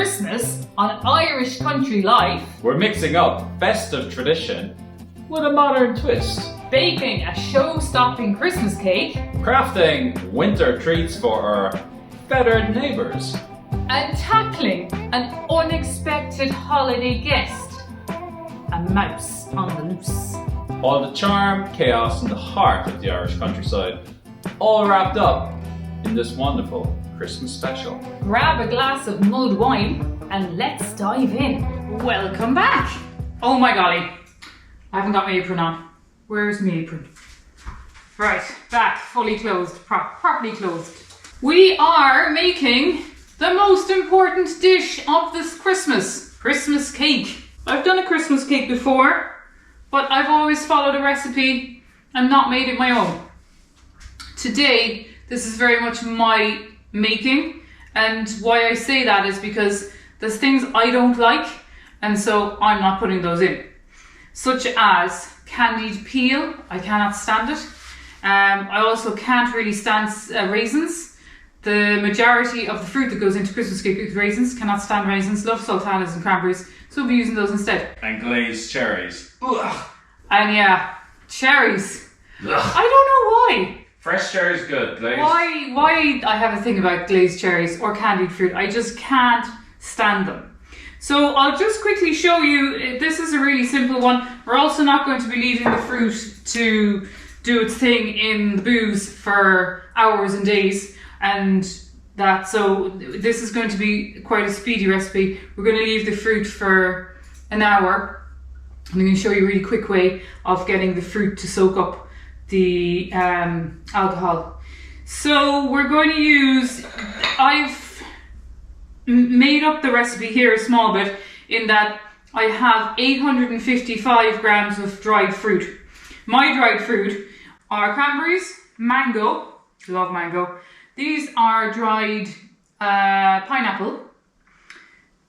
Christmas on Irish Country Life, We're mixing up festive tradition with a modern twist. baking a show-stopping Christmas cake, Crafting winter treats for our feathered neighbours. and tackling an unexpected holiday guest, a mouse on the loose. All the charm, chaos, and the heart of the Irish countryside, all wrapped up in this wonderful Christmas special. Grab a glass of mulled wine and let's dive in. Welcome back. Oh my golly, I haven't got my apron on. Where's my apron? Right, back, fully closed, properly closed. We are making the most important dish of this Christmas cake. I've done a Christmas cake before, but I've always followed a recipe and not made it my own. Today, this is very much my making, and why I say that is because there's things I don't like, and so I'm not putting those in. Such as candied peel, I cannot stand it. I also can't really stand raisins. The majority of the fruit that goes into Christmas cake is raisins. Cannot stand raisins. Love sultanas and cranberries, so we'll be using those instead. And glazed cherries. Ugh. And yeah, cherries. Ugh. I don't know why. Fresh cherries good, glazed. Why I have a thing about glazed cherries or candied fruit. I just can't stand them. So I'll just quickly show you, this is a really simple one. We're also not going to be leaving the fruit to do its thing in the booze for hours and days and that. So this is going to be quite a speedy recipe. We're going to leave the fruit for an hour. I'm going to show you a really quick way of getting the fruit to soak up the alcohol. So we're going to use, I've made up the recipe here a small bit in that I have 855 grams of dried fruit. My dried fruit are cranberries, mango, love mango. These are dried pineapple,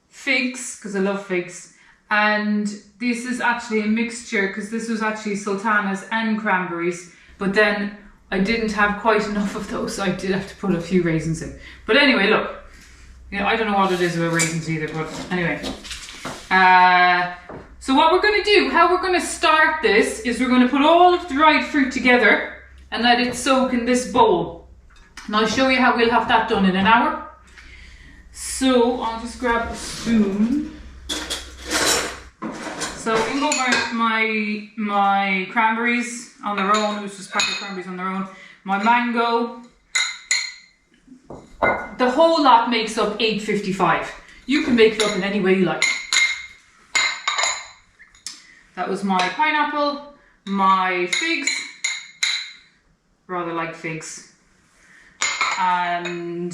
figs, because I love figs, and this is actually a mixture because this was actually sultanas and cranberries, but then I didn't have quite enough of those, so I did have to put a few raisins in. But anyway, look, you know, I don't know what it is about raisins either, but anyway. So what we're going to do, how we're going to start this, is we're going to put all of the dried fruit together and let it soak in this bowl. And I'll show you how we'll have that done in an hour. So I'll just grab a spoon. So in go my cranberries on their own. It was just packet cranberries on their own. My mango. The whole lot makes up 855. You can make it up in any way you like. That was my pineapple, my figs. Rather like figs. And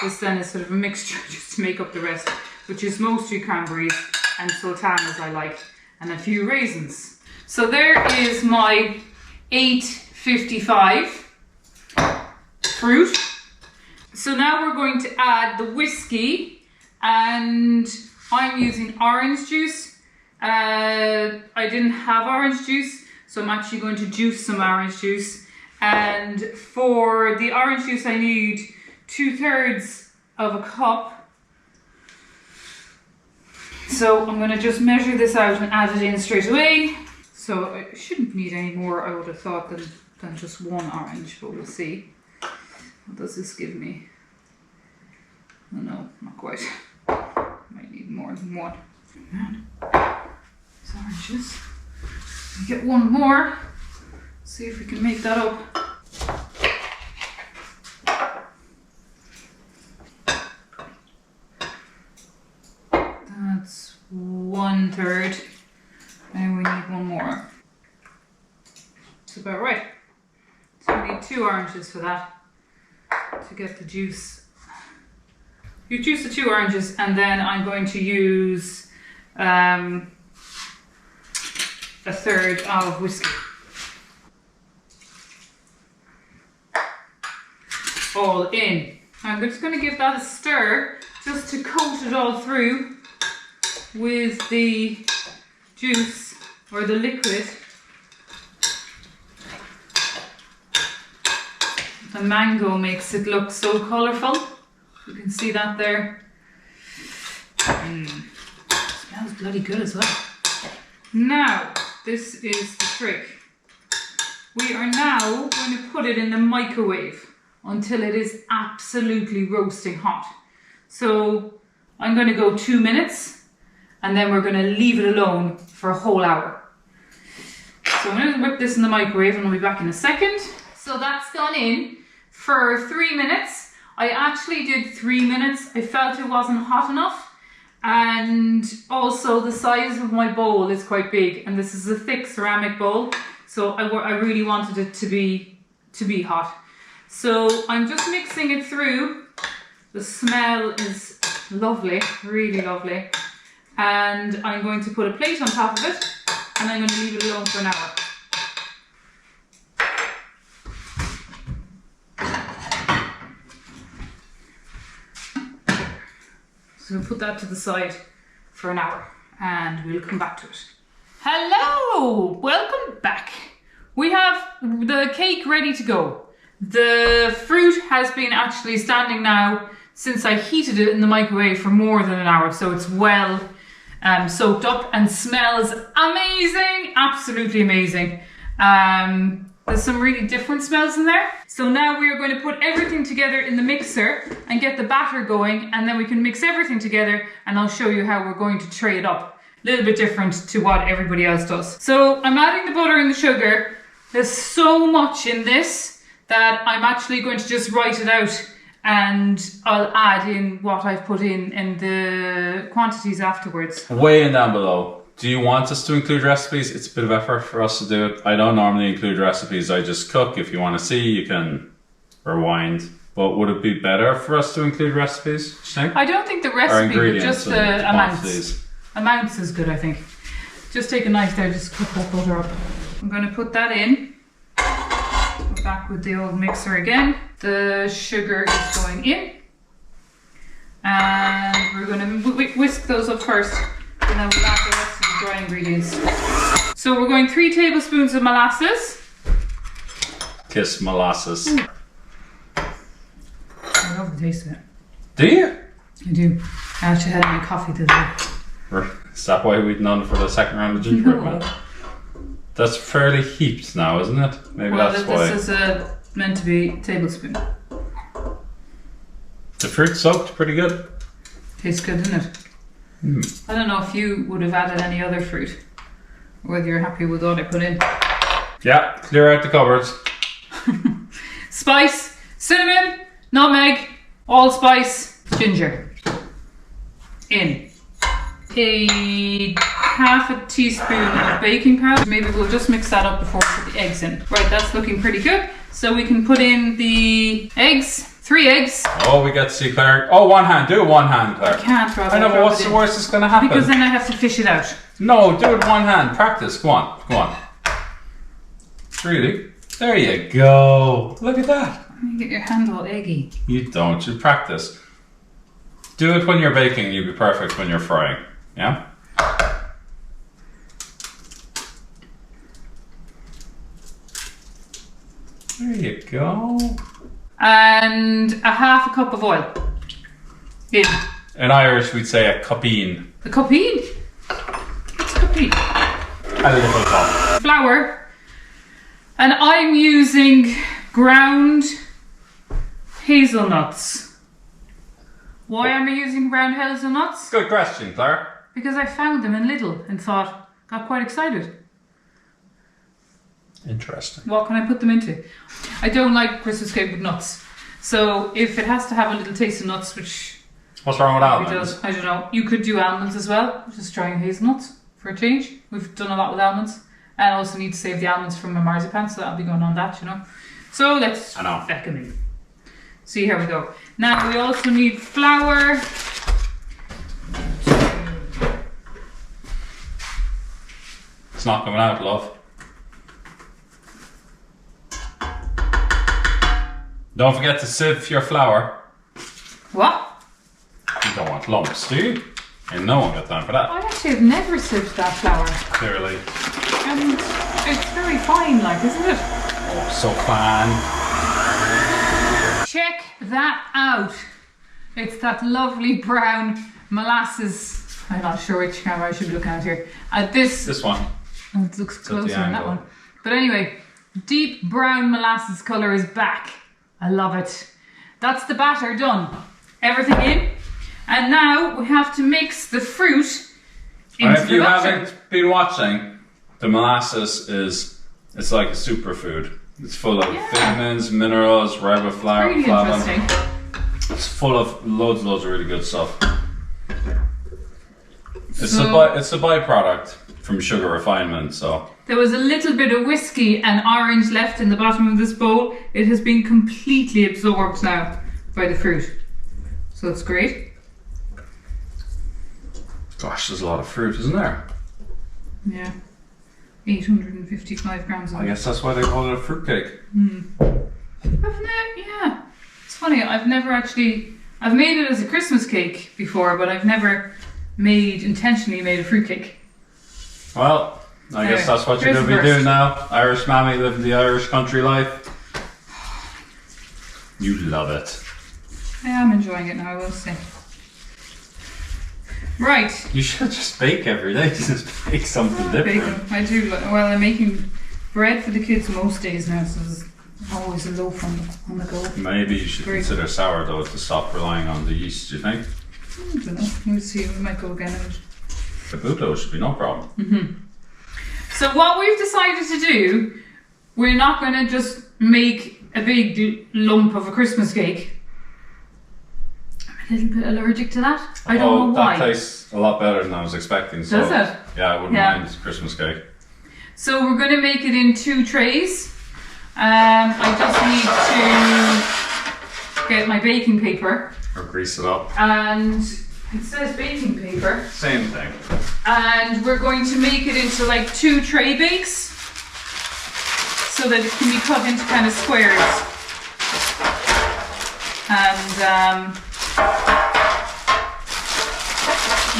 this then is sort of a mixture just to make up the rest, which is mostly cranberries and sultanas I like, and a few raisins. So there is my 855 fruit. So now we're going to add the whiskey, and I'm using orange juice. I didn't have orange juice, so I'm actually going to juice some orange juice. And for the orange juice I need 2/3 of a cup. So I'm going to just measure this out and add it in straight away. So I shouldn't need any more, I would have thought, than just one orange, but we'll see. What does this give me? Oh no, not quite. Might need more than one. Man, these oranges. We get one more. See if we can make that up. That's 1/3. And we need one more. That's about right. So we need 2 oranges for that to get the juice. You juice the 2 oranges, and then I'm going to use 1/3 of whiskey. All in. I'm just going to give that a stir just to coat it all through with the juice or the liquid. The mango makes it look so colourful. You can see that there. Smells bloody good as well. Now, this is the trick. We are now going to put it in the microwave until it is absolutely roasting hot. So I'm going to go 2 minutes and then we're going to leave it alone for a whole hour. So I'm going to whip this in the microwave and I'll be back in a second. So that's gone in for 3 minutes. I actually did 3 minutes. I felt it wasn't hot enough. And also the size of my bowl is quite big, and this is a thick ceramic bowl, so I really wanted it to be hot. So I'm just mixing it through. The smell is lovely, really lovely. And I'm going to put a plate on top of it, and I'm going to leave it alone for an hour. So we'll put that to the side for an hour and we'll come back to it. Hello, welcome back. We have the cake ready to go. The fruit has been actually standing now since I heated it in the microwave for more than an hour, so it's well soaked up and smells amazing, absolutely amazing. There's some really different smells in there. So now we are going to put everything together in the mixer and get the batter going, and then we can mix everything together and I'll show you how we're going to tray it up. A little bit different to what everybody else does. So I'm adding the butter and the sugar. There's so much in this that I'm actually going to just write it out and I'll add in what I've put in the quantities afterwards. Way in down below. Do you want us to include recipes? It's a bit of effort for us to do it. I don't normally include recipes, I just cook. If you want to see, you can rewind. But would it be better for us to include recipes, do you think? I don't think the recipe, but just the amounts. Amounts is good, I think. Just take a knife there, just cut that butter up. I'm going to put that in. Go back with the old mixer again. The sugar is going in. And we're going to whisk those up first. And then we'll add the rest of the dry ingredients. So we're going 3 tablespoons of molasses. Kiss molasses. I love the taste of it. Do you? I do. I actually had my coffee today. Is that why we'd none for the second round of gingerbread man? That's fairly heaped now, isn't it? Maybe well, that's why. This is meant to be a tablespoon. The fruit soaked pretty good. Tastes good, doesn't it? I don't know if you would have added any other fruit, or whether you're happy with what I put in. Yeah, clear out the cupboards. Spice, cinnamon, nutmeg, allspice, ginger. In. A half a teaspoon of baking powder. Maybe we'll just mix that up before we put the eggs in. Right, that's looking pretty good. So we can put in the eggs. 3 eggs. Oh, we get to see Claire. Oh, one hand. Do it one hand, Claire. I can't, Rob. I know, but what's the worst that's going to happen? Because then I have to fish it out. No, do it one hand. Practice. Go on. Go on. Really? There you go. Look at that. You get your hand all eggy. You don't. You practice. Do it when you're baking. You'll be perfect when you're frying. Yeah? There you go. And a half a cup of oil. In. In Irish, we'd say a cupine. A cupine? What's a cupine? A little cup. Flour. And I'm using ground hazelnuts. Why am I using ground hazelnuts? Good question, Claire. Because I found them in Lidl and got quite excited. Interesting. What can I put them into? I don't like Christmas cake with nuts. So if it has to have a little taste of nuts, which... What's wrong with almonds? I don't know. You could do almonds as well. Just trying hazelnuts for a change. We've done a lot with almonds. And I also need to save the almonds from my marzipan, so that'll be going on that, you know. So let's feck them in. See, here we go. Now we also need flour. It's not coming out, love. Don't forget to sieve your flour. What? You don't want lumps, do you? And no one got time for that. I actually have never sieved that flour. Clearly. And it's very fine, like, isn't it? Oh, so fine. Check that out. It's that lovely brown molasses I'm not sure which camera I should be looking at here. This one. Oh, it looks closer than that angle. one. But anyway, deep brown molasses colour is back. I love it. That's the batter done. Everything in. And now we have to mix the fruit into And if the you mixture. haven't been watching, the molasses it's like a superfood. It's full of vitamins, minerals, riboflavin. Really interesting. It's full of loads of really good stuff. It's a byproduct from sugar refinement, so. There was a little bit of whiskey and orange left in the bottom of this bowl. It has been completely absorbed now by the fruit. So it's great. Gosh, there's a lot of fruit, isn't there? Yeah. 855 grams of I guess that's why they call it a fruitcake. Yeah. It's funny, I've made it as a Christmas cake before, but I've never intentionally made a fruitcake. Well, I guess that's what you're here's going to the be first. doing now. Irish mammy living the Irish country life. You love it. I am enjoying it now, I will say. Right. You should just bake every day. Just bake something different. Bacon. I do. Well, I'm making bread for the kids most days now, so there's always a loaf on the go. Maybe you should consider sourdough to stop relying on the yeast, do you think? I don't know. We'll see. We might go again. The bootloaf should be no problem. So what we've decided to do, we're not going to just make a big lump of a Christmas cake. I'm a little bit allergic to that. I don't know why. That tastes a lot better than I was expecting. So, Does it? Yeah, I wouldn't mind Christmas cake. So we're going to make it in 2 trays. I just need to get my baking paper. Or grease it up. And it says baking paper. Same thing. And we're going to make it into like 2 tray bakes so that it can be cut into kind of squares. And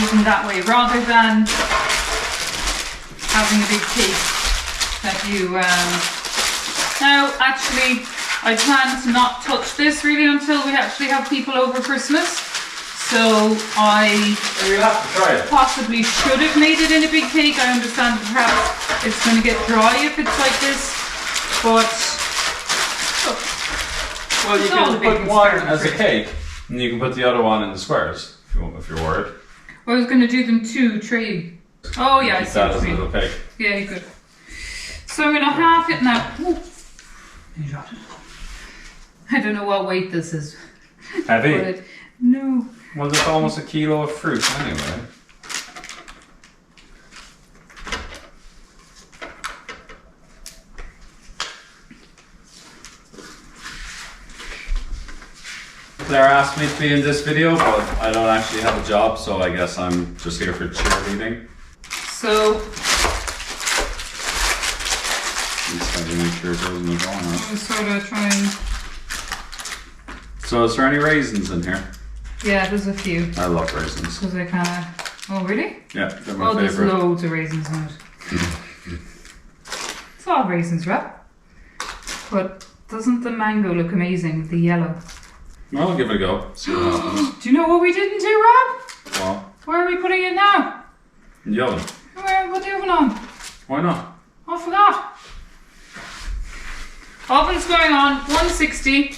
even that way, rather than having a big cake that you now actually I plan to not touch this really until we actually have people over Christmas, so I You'll have to try it. possibly should have made it in a big cake. I understand that perhaps it's going to get dry if it's like this, but Well, you It's all can a big put one experiment, as a really. cake, and you can put the other one in the squares if you're worried. I was going to do them 2 tray. Oh yeah, I Keep see that what as a you mean. little cake. Yeah, you could. So I'm going to half it now. Ooh, you dropped it. I don't know what weight this is. Heavy? But no. Well, there's almost 1 kilo of fruit anyway. Claire asked me to be in this video, but I don't actually have a job, so I guess I'm just here for cheerleading. So Just have to make sure it doesn't go on. I'm sort of trying. So is there any raisins in here? Yeah, there's a few. I love raisins. Because I kind of. Oh really? Yeah, they're my Oh, there's favourite. loads of raisins in it. It's all raisins, Rob. But doesn't the mango look amazing with the yellow? Well, I'll give it a go. See what happens. Do you know what we didn't do, Rob? Well, Where are we putting it now? in the oven. Where? What the oven on? Why not? I forgot. Oven's going on 160.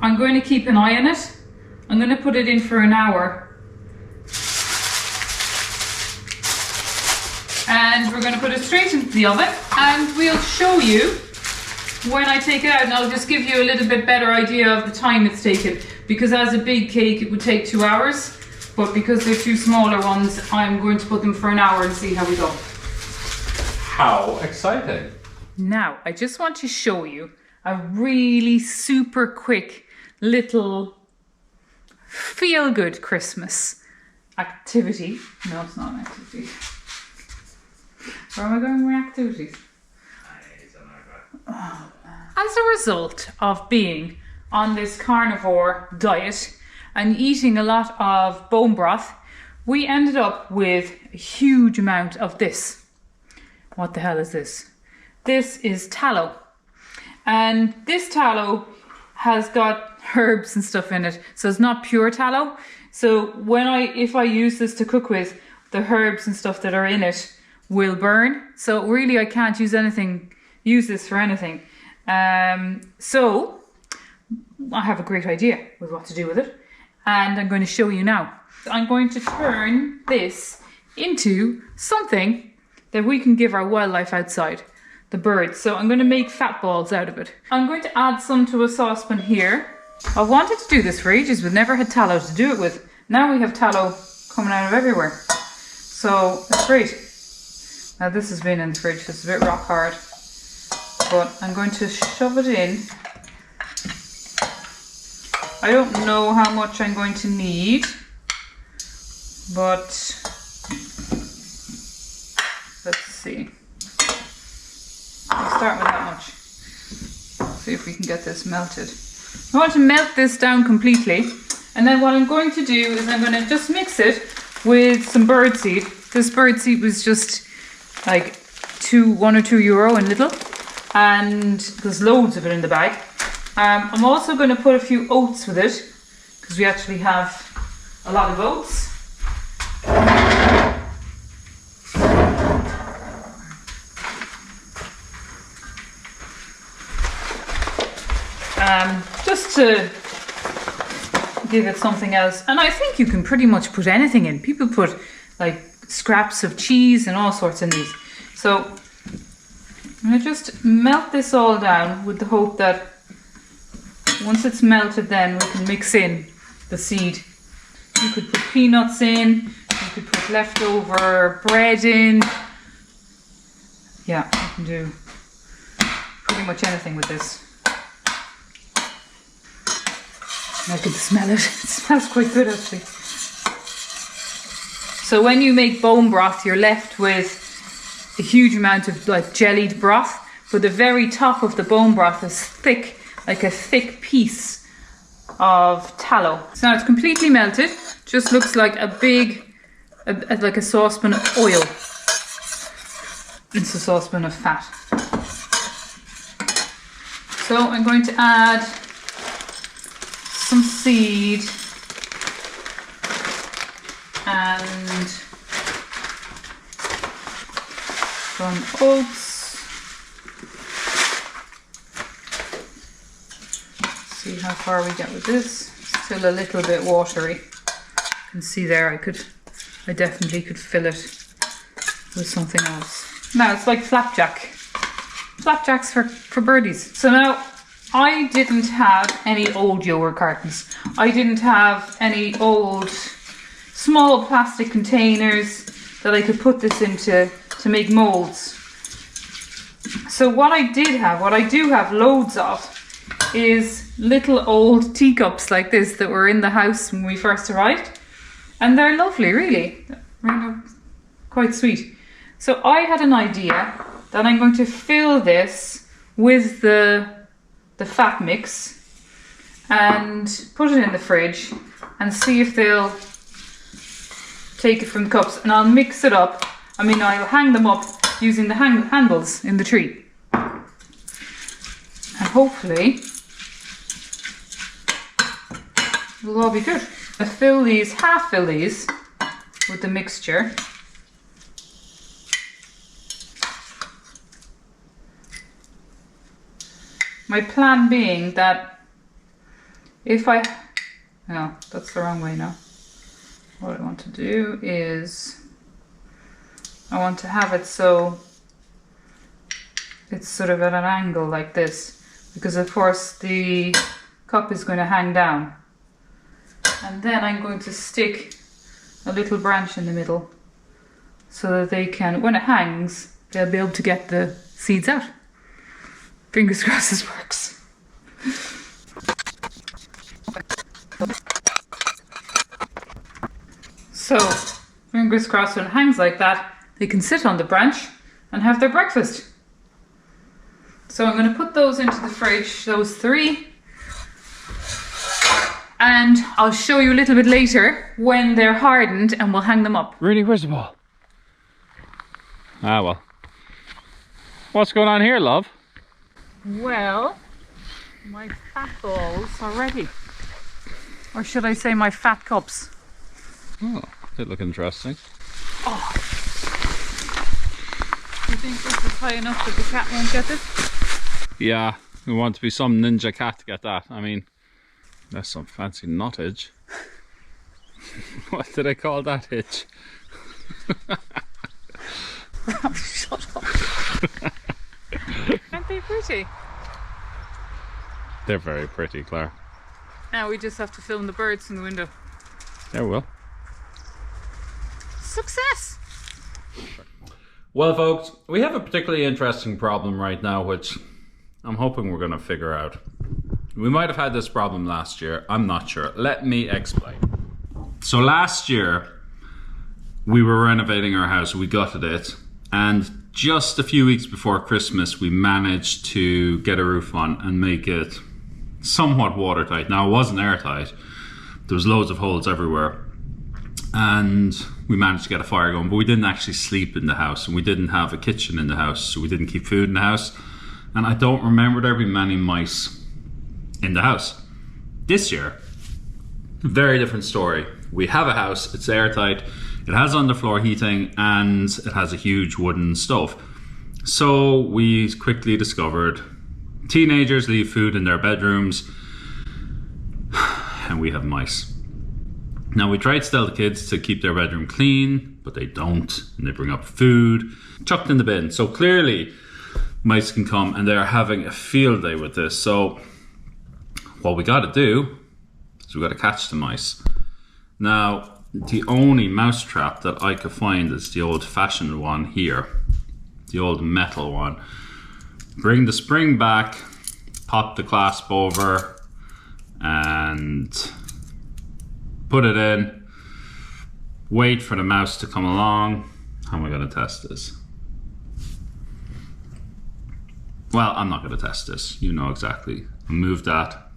I'm going to keep an eye on it. I'm going to put it in for an hour. And we're going to put it straight into the oven and we'll show you when I take it out, and I'll just give you a little bit better idea of the time it's taken, because as a big cake it would take 2 hours, but because they're 2 smaller ones I'm going to put them for an hour and see how we go. How exciting! Now I just want to show you a really super quick little feel-good Christmas activity. No, it's not an activity. Where am I going with activities? As a result of being on this carnivore diet and eating a lot of bone broth, we ended up with a huge amount of this. What the hell is this? This is tallow. And this tallow has got herbs and stuff in it. So it's not pure tallow. So if I use this to cook with, the herbs and stuff that are in it will burn. So really I can't use this for anything. So I have a great idea with what to do with it, and I'm going to show you now. I'm going to turn this into something that we can give our wildlife outside, the birds. So I'm going to make fat balls out of it. I'm going to add some to a saucepan here. I wanted to do this for ages, but never had tallow to do it with. Now we have tallow coming out of everywhere. So it's great. Now this has been in the fridge, so it's a bit rock hard. But I'm going to shove it in. I don't know how much I'm going to need, but let's see. I'll start with that much. See if we can get this melted. I want to melt this down completely, and then what I'm going to do is I'm going to just mix it with some birdseed. This birdseed was just like €1 or €2 in little, and there's loads of it in the bag. I'm also going to put a few oats with it, because we actually have a lot of oats. Just to give it something else. And I think you can pretty much put anything in. People put like scraps of cheese and all sorts in these. So I'm going to just melt this all down with the hope that once it's melted, then we can mix in the seed. You could put peanuts in, you could put leftover bread in. Yeah, you can do pretty much anything with this. I can smell it. It smells quite good actually. So when you make bone broth, you're left with a huge amount of like jellied broth, but the very top of the bone broth is thick, like a thick piece of tallow. So now it's completely melted. Just looks like a big, like a saucepan of oil. It's a saucepan of fat. So I'm going to add some seed and some oats. See how far we get with this. Still a little bit watery. You can see there I definitely could fill it with something else. Now it's like flapjacks for birdies. So now I didn't have any old yogurt cartons. I didn't have any old small plastic containers that I could put this into to make molds. So what I do have loads of is little old teacups like this that were in the house when we first arrived. And they're lovely, really. Quite sweet. So I had an idea that I'm going to fill this with the fat mix and put it in the fridge and see if they'll take it from the cups. And I'll mix it up. I'll hang them up using the handles in the tree. And hopefully it'll all be good. I half fill these with the mixture. My plan being that no, that's the wrong way now. What I want to do is I want to have it so it's sort of at an angle like this, because of course the cup is going to hang down. And then I'm going to stick a little branch in the middle so that they can, when it hangs, they'll be able to get the seeds out. Fingers crossed this works. So, fingers crossed when it hangs like that, they can sit on the branch and have their breakfast. So I'm going to put those into the fridge, those 3. And I'll show you a little bit later when they're hardened and we'll hang them up. Really, where's the ball? Ah, well. What's going on here, love? Well, my fat balls are ready. Or should I say my fat cups? Oh, they look interesting. Oh. You think this is high enough that the cat won't get it? Yeah, we want to be some ninja cat to get that. I mean, that's some fancy nuttage. What did I call that hitch? Shut up. Aren't they pretty? They're very pretty, Claire. Now we just have to film the birds from the window. There we will. Success! Well, folks, we have a particularly interesting problem right now, which I'm hoping we're going to figure out. We might have had this problem last year. I'm not sure. Let me explain. So last year, we were renovating our house. We gutted it. And just a few weeks before Christmas, we managed to get a roof on and make it somewhat watertight. Now, it wasn't airtight. There was loads of holes everywhere. And we managed to get a fire going, but we didn't actually sleep in the house, and we didn't have a kitchen in the house, so we didn't keep food in the house. And I don't remember there being many mice in the house. This year, very different story. We have a house, it's airtight, it has underfloor heating, and it has a huge wooden stove. So we quickly discovered teenagers leave food in their bedrooms, and we have mice. Now, we tried to tell the kids to keep their bedroom clean, but they don't, and they bring up food, chucked in the bin. So clearly, mice can come, and they're having a field day with this. So what we got to do is we got to catch the mice. Now, the only mouse trap that I could find is the old-fashioned one here, the old metal one. Bring the spring back, pop the clasp over, and put it in, wait for the mouse to come along. How am I going to test this? Well, I'm not going to test this. You know exactly. Move that.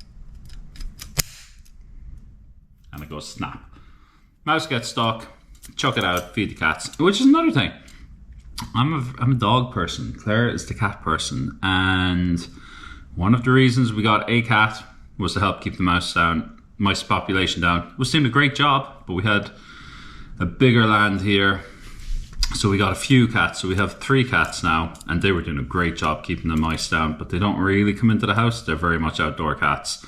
And it goes snap. Mouse gets stuck. Chuck it out. Feed the cats. Which is another thing. I'm a dog person. Claire is the cat person. And one of the reasons we got a cat was to help keep the mouse population down. It was doing a great job, but we had a bigger land here, so we got a few cats. So we have 3 cats now, and they were doing a great job keeping the mice down, but they don't really come into the house. They're very much outdoor cats.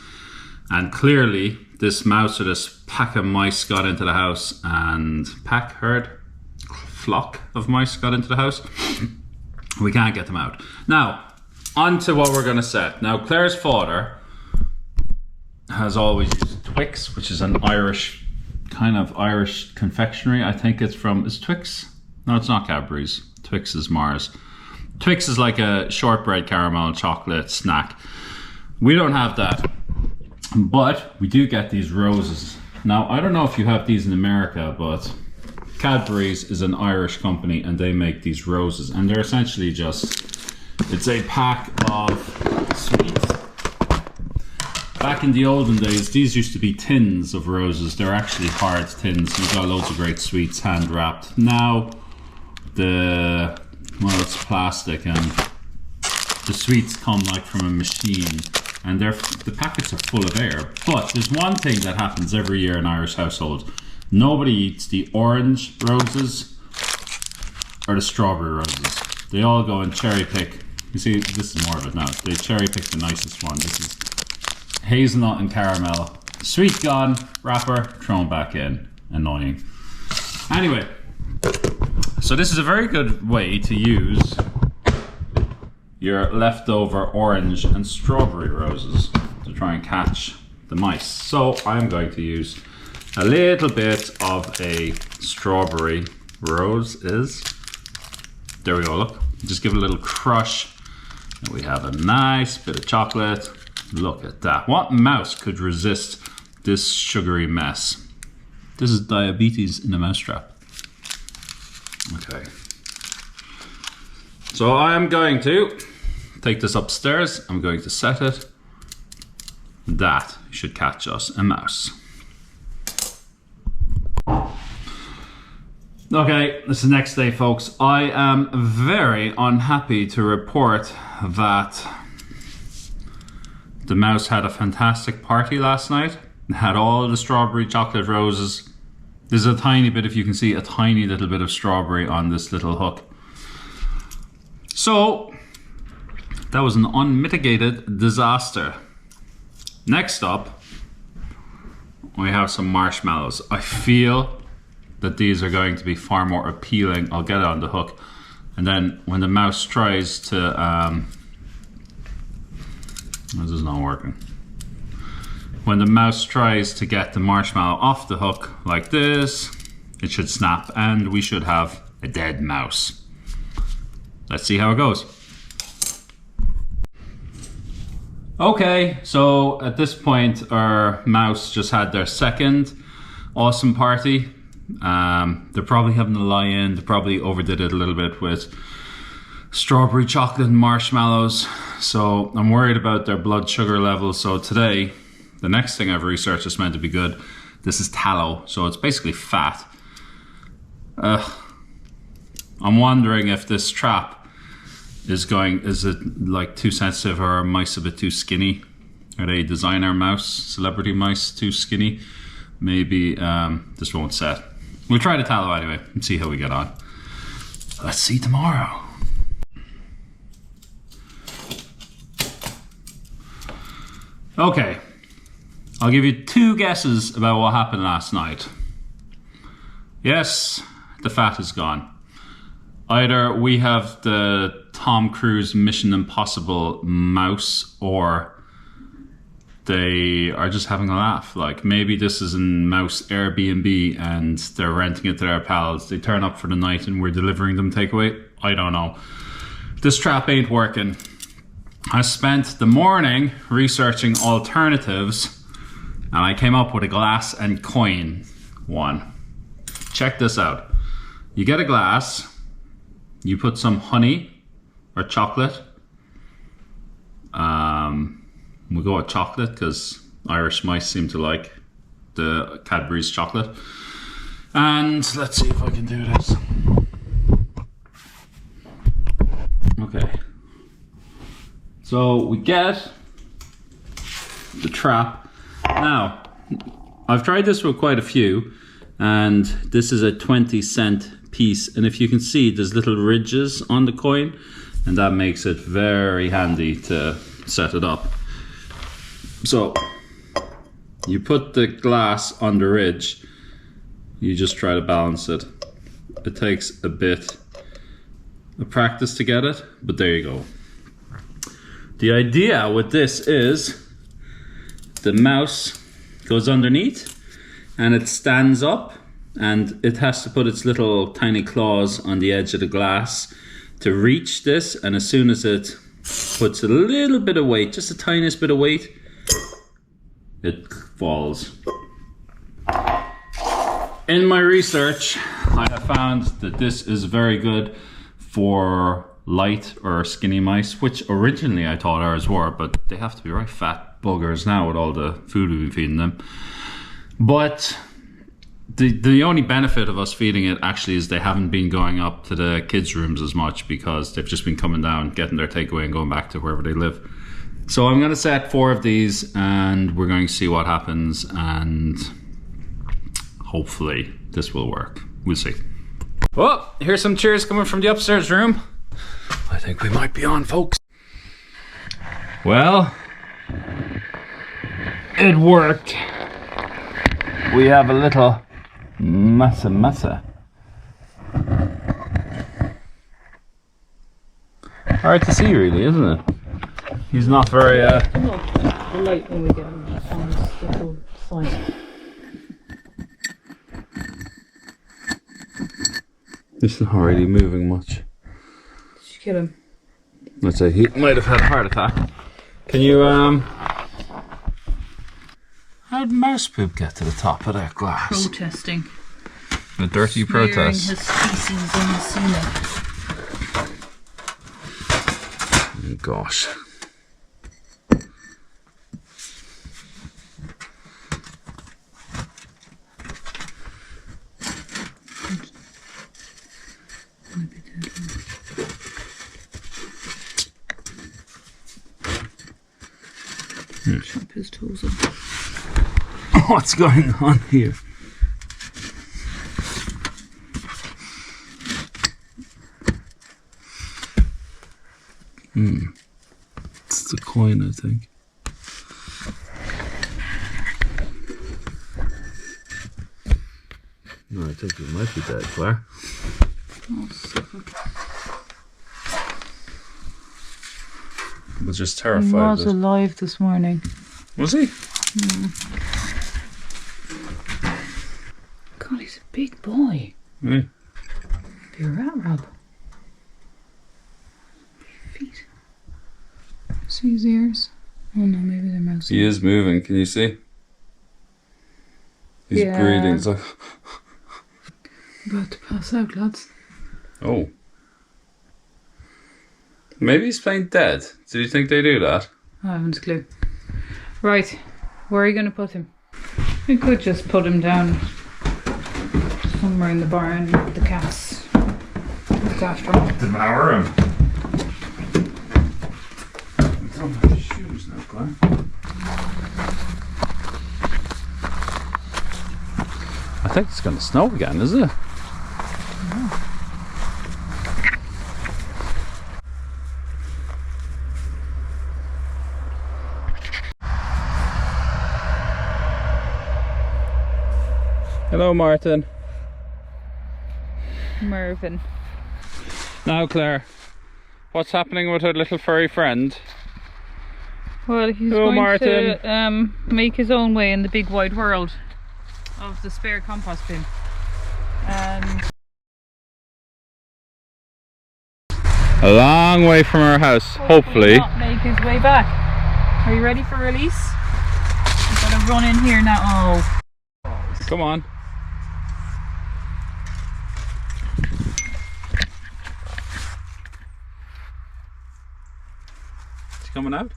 And clearly this mouse or this pack of mice got into the house, and flock of mice got into the house. We can't get them out. Now, on to what we're going to set. Now, Claire's father has always used Twix, which is an Irish confectionery. I think it's Twix? No, it's not Cadbury's. Twix is Mars. Twix is like a shortbread caramel chocolate snack. We don't have that, but we do get these roses. Now, I don't know if you have these in America, but Cadbury's is an Irish company, and they make these roses, and they're essentially it's a pack of sweets. Back in the olden days, these used to be tins of roses. They're actually hard tins. You've got loads of great sweets hand wrapped. Now, it's plastic, and the sweets come like from a machine, and the packets are full of air. But there's one thing that happens every year in Irish households. Nobody eats the orange roses or the strawberry roses. They all go and cherry pick. You see, this is more of it now. They cherry pick the nicest one. This is hazelnut and caramel. Sweet gone, wrapper thrown back in. Annoying. Anyway, so this is a very good way to use your leftover orange and strawberry roses to try and catch the mice. So I'm going to use a little bit of a strawberry roses. There we go, look. Just give it a little crush, and we have a nice bit of chocolate. Look at that. What mouse could resist this sugary mess? This is diabetes in a mousetrap. Okay. So I'm going to take this upstairs. I'm going to set it. That should catch us a mouse. Okay, this is the next day, folks. I am very unhappy to report that the mouse had a fantastic party last night. It had all the strawberry chocolate roses. There's a tiny bit, if you can see, a tiny little bit of strawberry on this little hook. So, that was an unmitigated disaster. Next up, we have some marshmallows. I feel that these are going to be far more appealing. I'll get it on the hook. And then when the mouse tries to... this is not working. When the mouse tries to get the marshmallow off the hook like this, it should snap and we should have a dead mouse. Let's see how it goes. Okay, so at this point our mouse just had their second awesome party. They're probably having a lie-in. They probably overdid it a little bit with strawberry chocolate and marshmallows. So I'm worried about their blood sugar levels. So today, the next thing I've researched is meant to be good. This is tallow, so it's basically fat. I'm wondering if this trap is it like too sensitive, or are mice a bit too skinny? Are they designer mouse, celebrity mice too skinny? Maybe this won't set. We'll try the tallow anyway and see how we get on. Let's see tomorrow. Okay, I'll give you 2 guesses about what happened last night. Yes, the fat is gone. Either we have the Tom Cruise Mission Impossible mouse, or they are just having a laugh. Like, maybe this is a mouse Airbnb and they're renting it to their pals. They turn up for the night and we're delivering them takeaway. I don't know. This trap ain't working. I spent the morning researching alternatives and I came up with a glass and coin one. Check this out. You get a glass, you put some honey or chocolate. We'll go with chocolate because Irish mice seem to like the Cadbury's chocolate. And let's see if I can do this. Okay. So we get the trap. Now, I've tried this with quite a few, and this is a 20-cent piece. And if you can see, there's little ridges on the coin, and that makes it very handy to set it up. So you put the glass on the ridge, you just try to balance it. It takes a bit of practice to get it, but there you go. The idea with this is the mouse goes underneath and it stands up, and it has to put its little tiny claws on the edge of the glass to reach this, and as soon as it puts a little bit of weight, just the tiniest bit of weight, it falls. In my research, I have found that this is very good for light or skinny mice, which originally I thought ours were, but they have to be right fat buggers now with all the food we've been feeding them. But the only benefit of us feeding it actually is they haven't been going up to the kids' rooms as much, because they've just been coming down, getting their takeaway and going back to wherever they live. So I'm going to set 4 of these and we're going to see what happens, and hopefully this will work. We'll see. Well, here's some cheers coming from the upstairs room. I think we might be on, folks. Well, it worked. We have a little massa. Hard to see, really, isn't it? He's not very The light when we get on this little sign. He's not really moving much. Did you kill him? Let's say he might have had a heart attack. Can you how'd mouse poop get to the top of that glass? Protesting. A dirty Smearing protest. his feces on the ceiling. Oh, gosh. Chop his toes off. What's going on here? It's the coin, I think. No, I think it might be dead, Claire. I was just terrified. He was alive this morning. Was he? God, he's a big boy. Mm. Be a rat, Rob. Feet. See his ears? Oh no, maybe they're mouse. He is moving, can you see? He's breathing. It's like... About to pass out, lads. Oh. Maybe he's playing dead. Do you think they do that? I haven't a clue. Right, where are you going to put him? We could just put him down somewhere in the barn with the cats. Look after him. Devour him. I don't have his shoes now, Claire. I think it's going to snow again, is it? Hello, Martin. Mervyn. Now, Claire, what's happening with our little furry friend? Well, he's going to make his own way in the big wide world of the spare compost bin. And A long way from our house, hopefully. Not make his way back. Are you ready for release? I'm gonna run in here now. Oh. Come on. Is he coming out?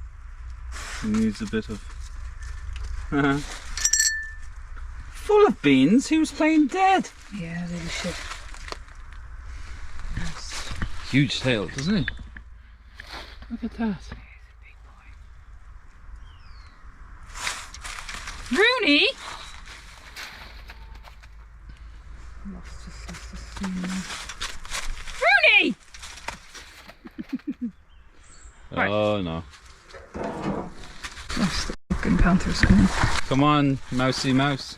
He needs a bit of... Full of beans, he was playing dead. Yeah, little shit. Huge tail, doesn't he? Look at that. He's a big boy. Rooney! Rooney! Right. Oh no. That's the fucking panthers coming. Come on, mousy mouse.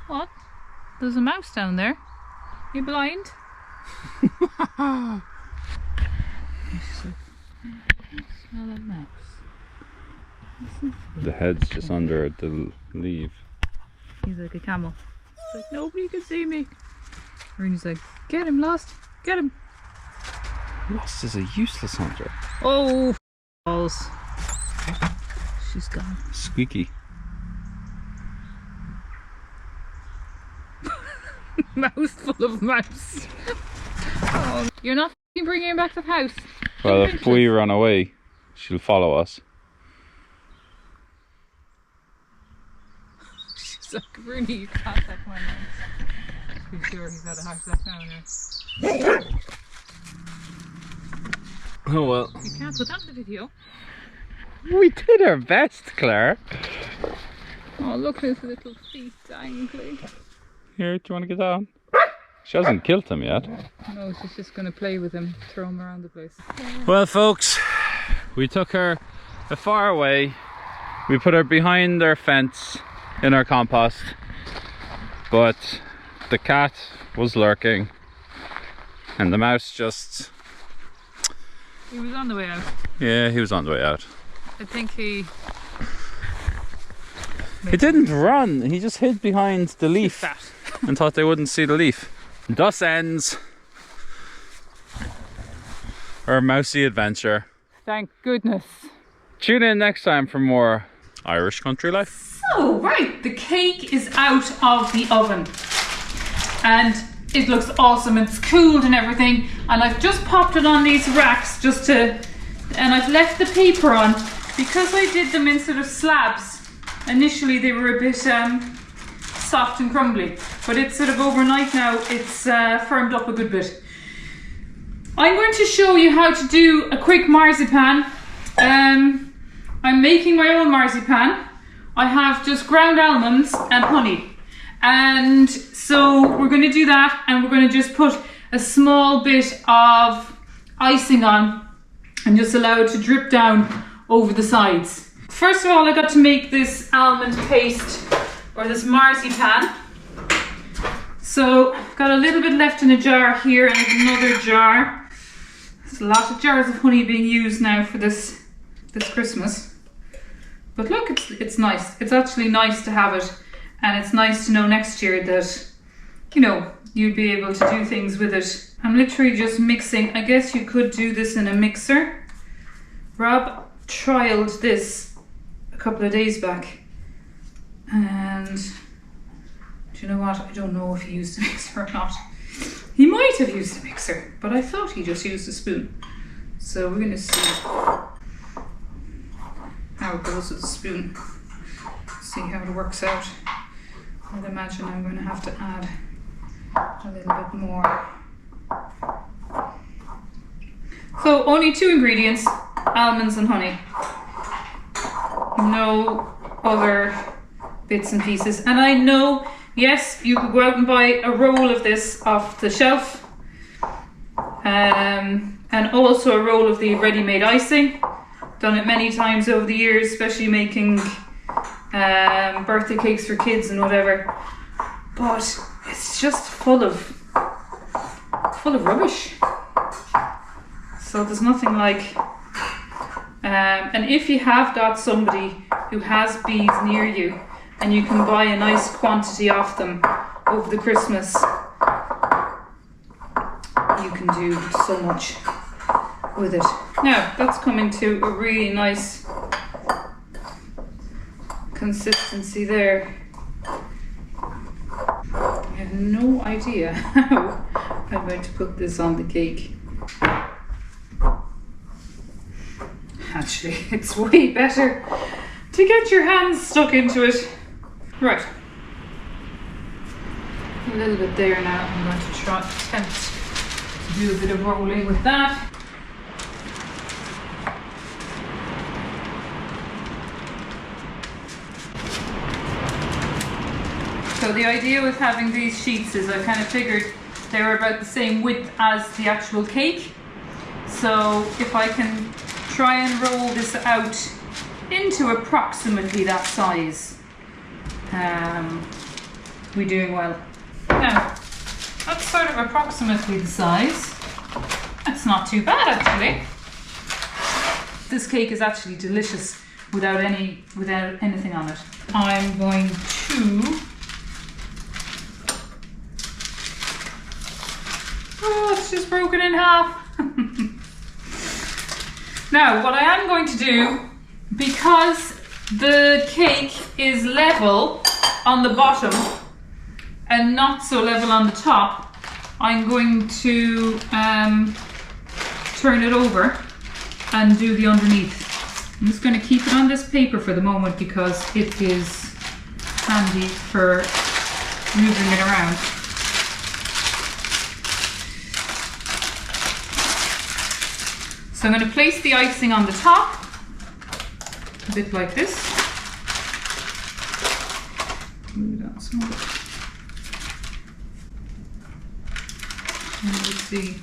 What? There's a mouse down there. You blind? Smell that mouse. The head's just under the leaf. He's like a camel. He's like, nobody can see me. Rooney's like, get him, Lost. Get him. Lost is a useless hunter. Oh, balls. She's gone. Squeaky. Mouse full of mouse. Oh, you're not f***ing bringing him back to the house. Well, if we run away, she'll follow us. She's like, Rooney, you can't take my mouse. Pretty sure he's had a heart attack now. Yeah. Oh well. You can't put that in the video. We did our best, Claire. Oh, look at his little feet dangling. Here, do you want to get down? She hasn't killed him yet. No, she's just going to play with him, throw him around the place. Well, folks, we took her far away. We put her behind our fence in our compost, but the cat was lurking and the mouse just... He was on the way out. Yeah, he was on the way out. I think he... He didn't run, he just hid behind the leaf and thought they wouldn't see the leaf. Thus ends our mousy adventure. Thank goodness. Tune in next time for more Irish country life. So, right, the cake is out of the oven and it looks awesome. It's cooled and everything, and I've just popped it on these racks and I've left the paper on because I did them in sort of slabs. Initially they were a bit soft and crumbly, but it's sort of overnight now, it's firmed up a good bit. I'm going to show you how to do a quick marzipan. I'm making my own marzipan. I have just ground almonds and honey, and so we're going to do that, and we're going to just put a small bit of icing on and just allow it to drip down over the sides. First of all, I got to make this almond paste, or this marzipan. So I've got a little bit left in a jar here and another jar. There's a lot of jars of honey being used now for this Christmas. But look, it's nice. It's actually nice to have it, and it's nice to know next year that, you know, you'd be able to do things with it. I'm literally just mixing. I guess you could do this in a mixer. Rob trialed this a couple of days back, and do you know what? I don't know if he used a mixer or not. He might have used a mixer, but I thought he just used a spoon. So we're going to see how it goes with the spoon. See how it works out. I'd imagine I'm going to have to add a little bit more. So only 2 ingredients, almonds and honey. No other bits and pieces. And I know, yes, you could go out and buy a roll of this off the shelf. And also a roll of the ready-made icing. Done it many times over the years, especially making birthday cakes for kids and whatever. But it's just full of rubbish. So there's nothing like, and if you have got somebody who has bees near you and you can buy a nice quantity of them over the Christmas, you can do so much with it. Now that's coming to a really nice consistency there. I have no idea how I'm going to put this on the cake. Actually, it's way better to get your hands stuck into it. Right. A little bit there now. I'm going to attempt to do a bit of rolling with that. So the idea with having these sheets is I kind of figured they were about the same width as the actual cake. So if I can try and roll this out into approximately that size, we're doing well. Now, that's sort of approximately the size. That's not too bad actually. This cake is actually delicious without anything on it. I'm going to, oh, it's just broken in half. Now, what I am going to do, because the cake is level on the bottom and not so level on the top, I'm going to turn it over and do the underneath. I'm just going to keep it on this paper for the moment because it is handy for moving it around. So I'm going to place the icing on the top, a bit like this. And let's see.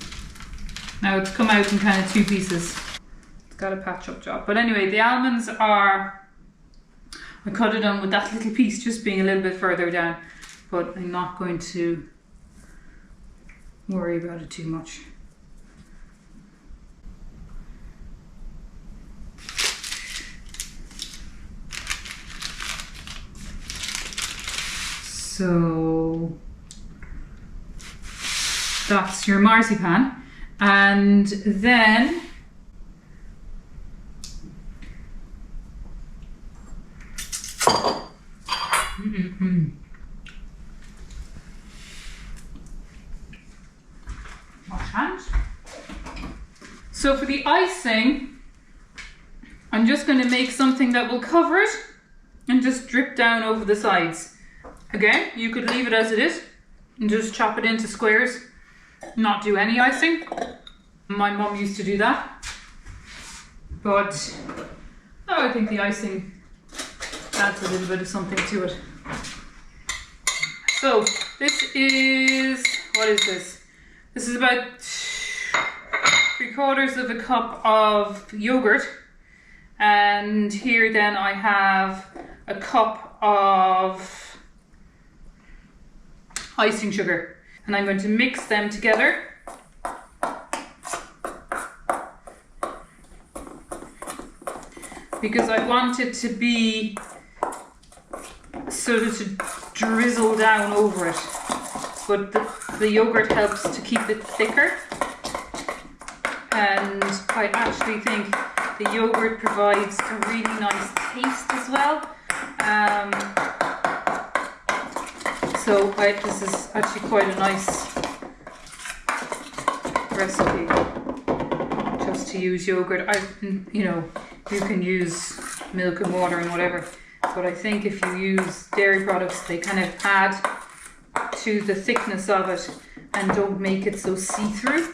Now it's come out in kind of 2 pieces. It's got a patch up job. But anyway, the almonds are, I cut it on with that little piece just being a little bit further down, but I'm not going to worry about it too much. So that's your marzipan, and then wash hands. So for the icing, I'm just going to make something that will cover it and just drip down over the sides. Again, you could leave it as it is and just chop it into squares, not do any icing. My mum used to do that, but I think the icing adds a little bit of something to it. So this is, what is this? This is about 3/4 of a cup of yogurt. And here then I have a cup of icing sugar. And I'm going to mix them together. Because I want it to be sort of to drizzle down over it. But the yogurt helps to keep it thicker. And I actually think the yogurt provides a really nice taste as well. So this is actually quite a nice recipe, just to use yogurt. You can use milk and water and whatever, but I think if you use dairy products, they kind of add to the thickness of it and don't make it so see-through.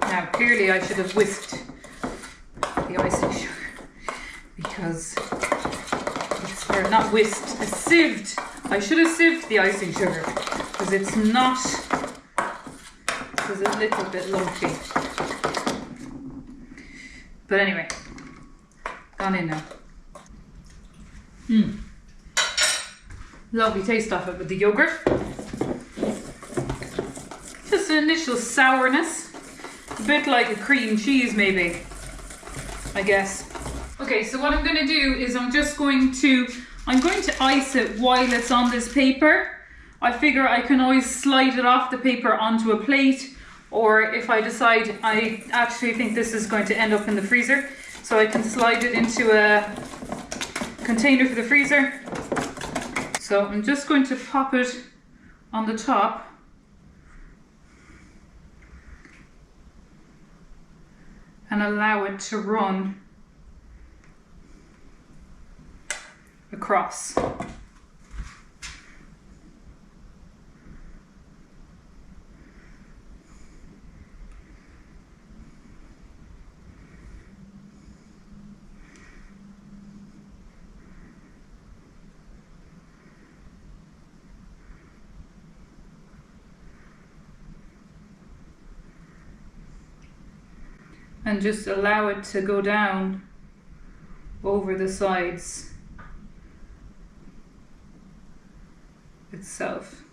Now, clearly I should have whisked the icing sugar, because or not whisked, sieved. I should have sieved the icing sugar, because it's not, it's a little bit lumpy. But anyway, gone in now. Lovely taste of it with the yogurt. Just an initial sourness. A bit like a cream cheese maybe, I guess. Okay, so what I'm going to do is I'm going to ice it while it's on this paper. I figure I can always slide it off the paper onto a plate, or if I decide I actually think this is going to end up in the freezer, so I can slide it into a container for the freezer. So I'm just going to pop it on the top. And allow it to run across. And just allow it to go down over the sides itself.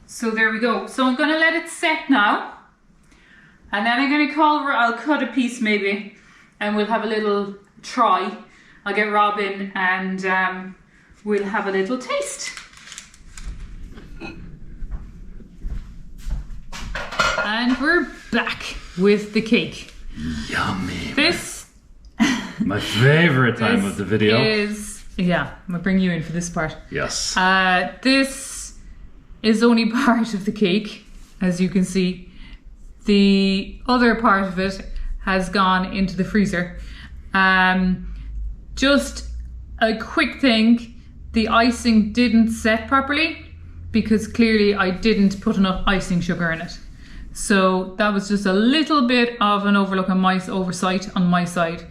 So there we go. So I'm going to let it set now, and then I'm going to I'll cut a piece maybe, and we'll have a little try. I'll get Robin and we'll have a little taste. And we're back with the cake. Yummy. This my favorite time of the video I'm gonna bring you in for this part. Yes. This is only part of the cake, as you can see. The other part of it has gone into the freezer. Just a quick thing, the icing didn't set properly because clearly I didn't put enough icing sugar in it. So that was just a little bit of an oversight on my side.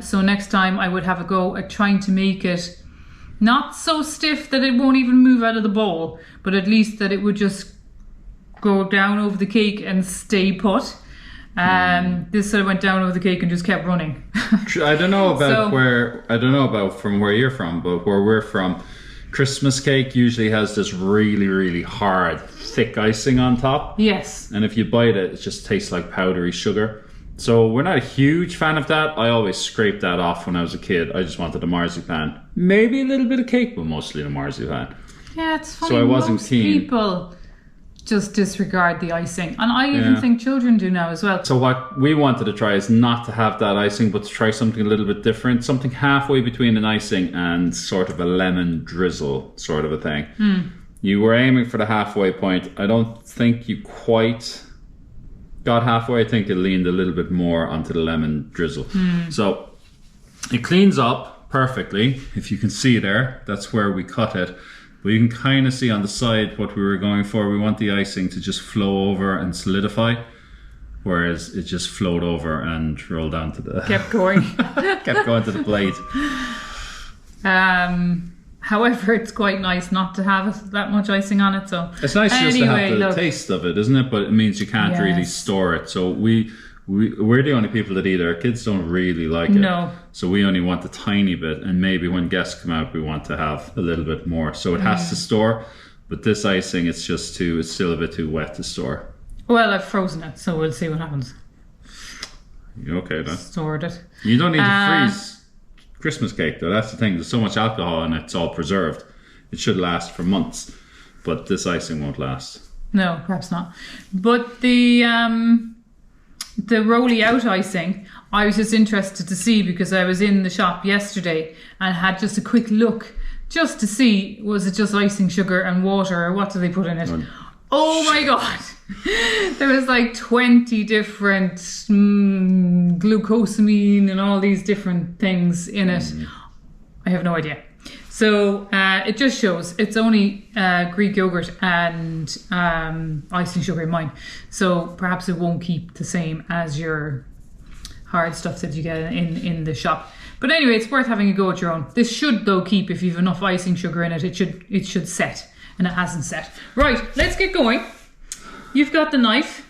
So next time I would have a go at trying to make it not so stiff that it won't even move out of the bowl, but at least that it would just go down over the cake and stay put. This sort of went down over the cake and just kept running. I don't know about from where you're from, but where we're from, Christmas cake usually has this really, really hard, thick icing on top. Yes. And if you bite it, it just tastes like powdery sugar. So we're not a huge fan of that. I always scraped that off when I was a kid. I just wanted the marzipan. Maybe a little bit of cake, but mostly the marzipan. Yeah, it's funny. So I wasn't most keen. People just disregard the icing. And I even think children do now as well. So what we wanted to try is not to have that icing, but to try something a little bit different. Something halfway between an icing and sort of a lemon drizzle sort of a thing. You were aiming for the halfway point. I don't think you quite got halfway. I think it leaned a little bit more onto the lemon drizzle. So it cleans up perfectly. If you can see there, that's where we cut it. But you can kind of see on the side what we were going for. We want the icing to just flow over and solidify. whereas it just flowed over and rolled down to the Kept going. kept going to the plate. However, it's quite nice not to have that much icing on it. So It's nice just to have the look. taste of it, isn't it? But it means you can't really Yes. store it. So we're the only people that eat it. Our kids don't really like it. No. So we only want a tiny bit, and maybe when guests come out, we want to have a little bit more. So it has to store. But this icing, it's still a bit too wet to store. Well, I've frozen it, so we'll see what happens. You okay then? Stored it. You don't need to freeze Christmas cake though. That's the thing. There's so much alcohol and it's all preserved. It should last for months, but this icing won't last. No, perhaps not. But the rolly out icing, I was just interested to see because I was in the shop yesterday and had just a quick look just to see, was it just icing sugar and water or what do they put in it? Oh my god! There was like 20 different glucosamine and all these different things in it. I have no idea. So it just shows it's only Greek yogurt and icing sugar in mine. So perhaps it won't keep the same as your hard stuff that you get in the shop. But anyway, it's worth having a go at your own. This should though keep if you've enough icing sugar in it. It should set, and it hasn't set. Right, let's get going. You've got the knife.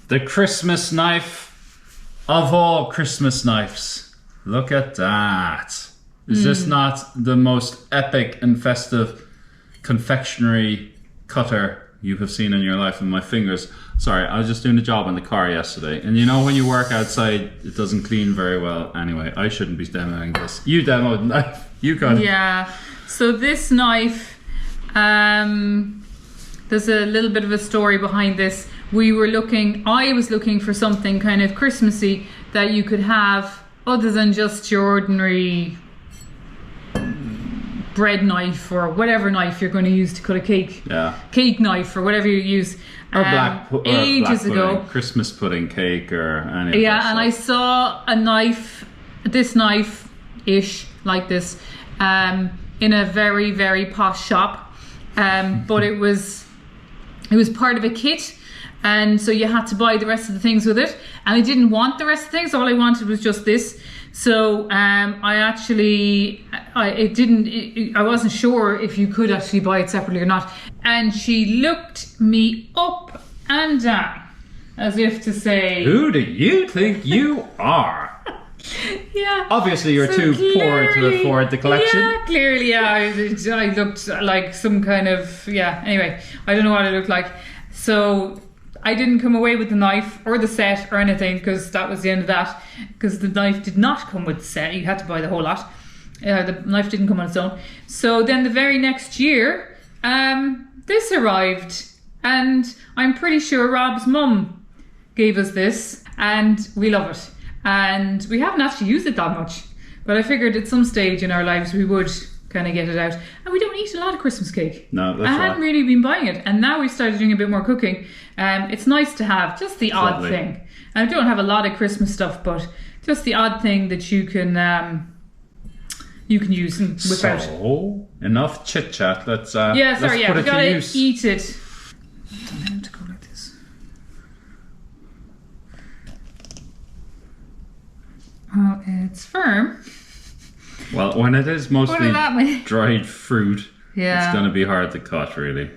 The Christmas knife of all Christmas knives. Look at that. Is this not the most epic and festive confectionery cutter you have seen in your life? And my fingers, sorry, I was just doing a job in the car yesterday. And you know when you work outside, it doesn't clean very well. Anyway, I shouldn't be demoing this. You demoed the knife. You got it. Yeah. So this knife, there's a little bit of a story behind this. I was looking for something kind of Christmassy that you could have other than just your ordinary bread knife or whatever knife you're going to use to cut a cake. Yeah. Cake knife or whatever you use. Or ages ago. pudding, Christmas pudding cake or any of that Yeah, and I stuff. saw this knife-ish like this in a very, very posh shop. But it was part of a kit, and so you had to buy the rest of the things with it. And I didn't want the rest of the things. All I wanted was just this. So I wasn't sure if you could actually buy it separately or not. And she looked me up and down as if to say, who do you think you are? yeah. Obviously, you're So too poor to clearly- afford the collection. Yeah, clearly, yeah. I looked like some kind of, anyway, I don't know what I looked like. So I didn't come away with the knife or the set or anything because that was the end of that. Because the knife did not come with the set. You had to buy the whole lot. The knife didn't come on its own. So then the very next year, this arrived. And I'm pretty sure Rob's mum gave us this. And we love it. And we haven't actually used it that much. But I figured at some stage in our lives we would kind of get it out. And we don't eat a lot of Christmas cake. No, that's I right. hadn't really been buying it. And now we've started doing a bit more cooking. It's nice to have just the odd Lovely. thing. And I don't have a lot of Christmas stuff, but just the odd thing that you can use and whip out. So, enough chit chat. Let's Yeah, sorry, let's put we it to gotta use. eat it. I don't know how to go like this. Oh, it's firm. Well, when it is Put mostly it that way. dried fruit, Yeah. it's going to be hard to cut, really.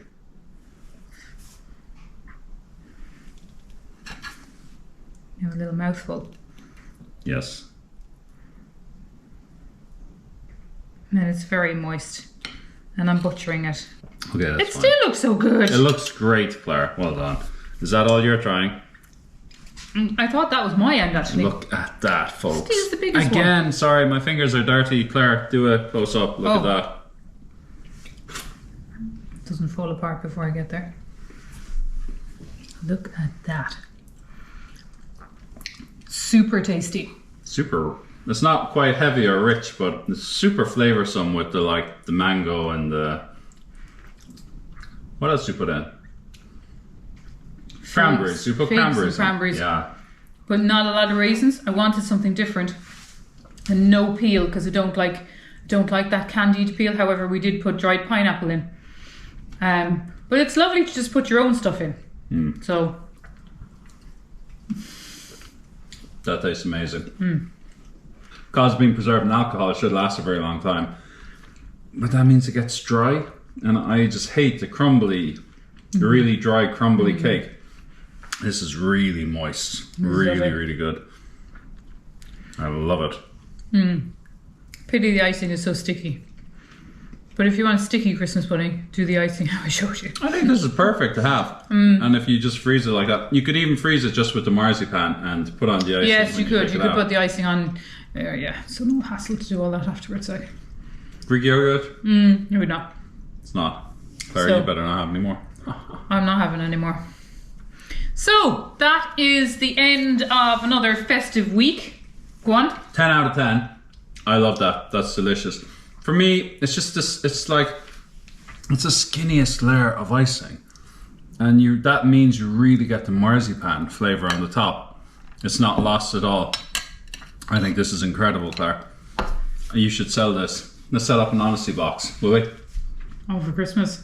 You have a little mouthful. Yes. And it's very moist. And I'm butchering it. Okay, that's It fine. still looks so good. It looks great, Claire. Well done. Is that all you're trying? I thought that was my end actually. Look at that, folks. Steel's the biggest one. Again, sorry, my fingers are dirty. Claire, do a close up. Look Oh. at that. It doesn't fall apart before I get there. Look at that. Super tasty. Super. It's not quite heavy or rich, but it's super flavoursome with the mango and the. What else do you put in? Cranberries. You put Figs and cranberries. in. cranberries. Yeah. But not a lot of raisins. I wanted something different. And no peel because I don't like that candied peel. However, we did put dried pineapple in. But it's lovely to just put your own stuff in. So That tastes amazing. Because it's been preserved in alcohol, it should last a very long time. But that means it gets dry, and I just hate the crumbly, really dry, crumbly cake. This is really moist. Really, really good. I love it. Pity the icing is so sticky. But if you want a sticky Christmas pudding, do the icing how I showed you. I think this is perfect to have. And if you just freeze it like that, you could even freeze it just with the marzipan and put on the icing. Yes, you could. You could out. put the icing on there, yeah. So no hassle to do all that afterwards. Like. Greek yogurt? Maybe not. It's not. Claire, So- you better not have any more. I'm not having any more. So that is the end of another festive week. Go on. 10 out of 10. I love that. That's delicious. For me, it's just this, it's like, it's the skinniest layer of icing. And that means you really get the marzipan flavour on the top. It's not lost at all. I think this is incredible, Claire. You should sell this. Let's set up an honesty box, will we? Oh, for Christmas.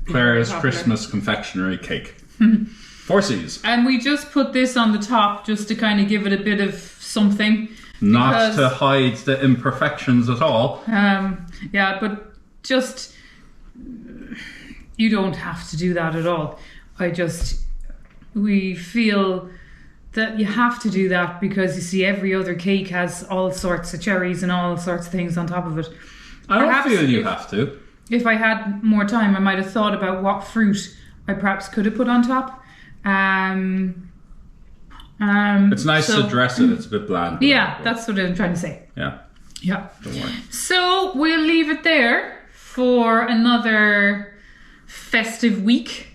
Claire's Popular. Christmas confectionery cake. 4 C's. And we just put this on the top just to kind of give it a bit of something. Not because- to hide the imperfections at all. Yeah, but just you don't have to do that at all. We feel that you have to do that because you see every other cake has all sorts of cherries and all sorts of things on top of it. I don't Perhaps feel you if- have to. If I had more time, I might have thought about what fruit I perhaps could have put on top. It's nice so- to dress it. It's a bit bland. Yeah, that's what I'm trying to say. Yeah, Yeah. don't worry. So we'll leave it there for another festive week.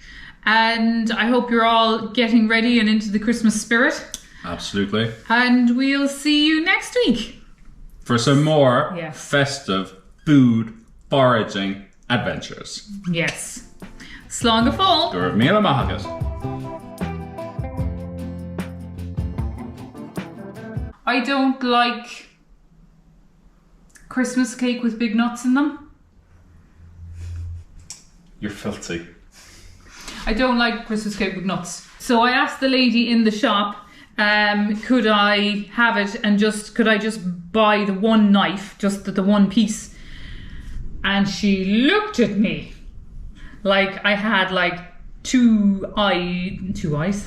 And I hope you're all getting ready and into the Christmas spirit. Absolutely. And we'll see you next week. For some more Yes. festive food foraging adventures. Yes. Slán go fóill. Gur míle maithagad. I don't like Christmas cake with big nuts in them. You're filthy. I don't like Christmas cake with nuts. So I asked the lady in the shop, could I have it and could I just buy the one knife, just the one piece? And she looked at me like I had like two heads.